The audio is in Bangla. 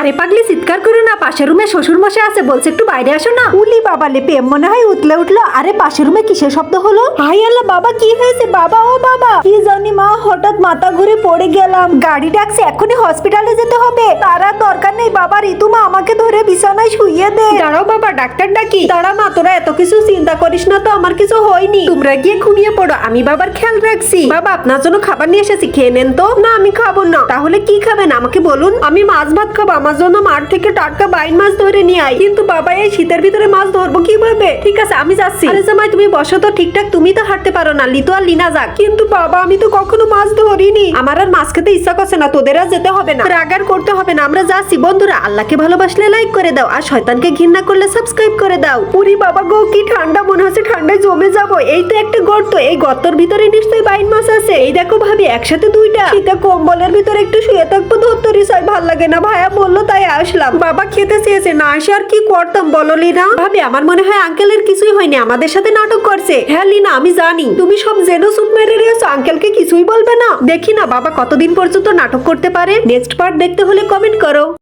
আরে পাগলি চিৎকার করো না, পাশের রুমে শ্বশুর মশাই আছে, বলছে একটু বাইরে আসো না। উলি বাবা লে, প্রেম মনে হয় উতলে উঠলো। আরে পাশের রুমে কিসের শব্দ হলো? হাই আল্লাহ, বাবা কি হয়েছে? বাবা, ও বাবা, কি জানি মা, হঠাৎ মাথা ঘুরে পড়ে গেলাম। গাড়ি ডাকছে, এখনই হসপিটালে যেতে হবে। তারা দরকার নেই বাবা, ঋতুমা আমাকে ধরে বিছানায় শুইয়ে দে। দাঁড়াও বাবা, ডাক্তার ডাকি। দাঁড়া মা, তোরা এত কিছু চিন্তা করিস না তো, আমার কিছু হয়নি। তোমরা গিয়ে ঘুমিয়ে পড়ো, আমি বাবার খেয়াল রাখছি। বাবা, আপনার জন্য খাবার নিয়ে এসেছি, খেয়ে নেন তো। না, আমি খাবো না। তাহলে কি খাবেন আমাকে বলুন। আমি মাছ ভাত খাবো। আমার জন্য মাঠ থেকে টাটকা বাইন মাছ ধরে নিয়ে আয়। কিন্তু বাবা, এই শীতের ভিতরে মাছ ধরবো কিভাবে? ঠিক আছে, আমি যাচ্ছি। আরে জামাই, তুমি বসো তো ঠিকঠাক, তুমি তো হাঁটতে পারো না। লিতো আর লিনা যাক। কিন্তু বাবা, আমি তো কখনো মাছ ধরিনি। আমার আর মাছ খেতে ইচ্ছা করছে না, তোদের আর যেতে হবে না, রাগ আর করতে হবে না, আমরা যাচ্ছি। বন্ধুরা, আল্লাহকে ভালোবাসলে লাইক করে দাও, আর শয়তানকে ঘৃণা করলে সাবস্ক্রাইব করে দাও। পুরি বাবা গো, কি ঠান্ডা, মনে হচ্ছে ঠান্ডায় জমে যাবো। এই তো একটা গর্ত, এই গর্তের ভিতরে নিশ্চয়ই বাইন মাছ আছে। এই দেখো ভাবি, একসাথে দুইটা। শীতে কম্বলের ভিতরে একটু শুয়ে থাকবো, ধরতরি চাই, ভাল লাগে না। ভাইয়া বললো তাই আসলাম। বাবা খেতে চেয়েছে, না আসে আর কি করতাম বলো লিনা। ভাবি, আমার মনে হয় আঙ্কেলের কিছুই হয়নি, আমাদের সাথে নাটক করছে। হ্যাঁ লিনা, আমি জানি তুমি সব জেনো চুপ মেরে রয়েছো, আঙ্কেলকে কিছুই বলবে না। দেখি না বাবা কতদিন পর্যন্ত নাটক করতে পারে। নেক্সট পার্ট দেখতে হলে কমেন্ট করো।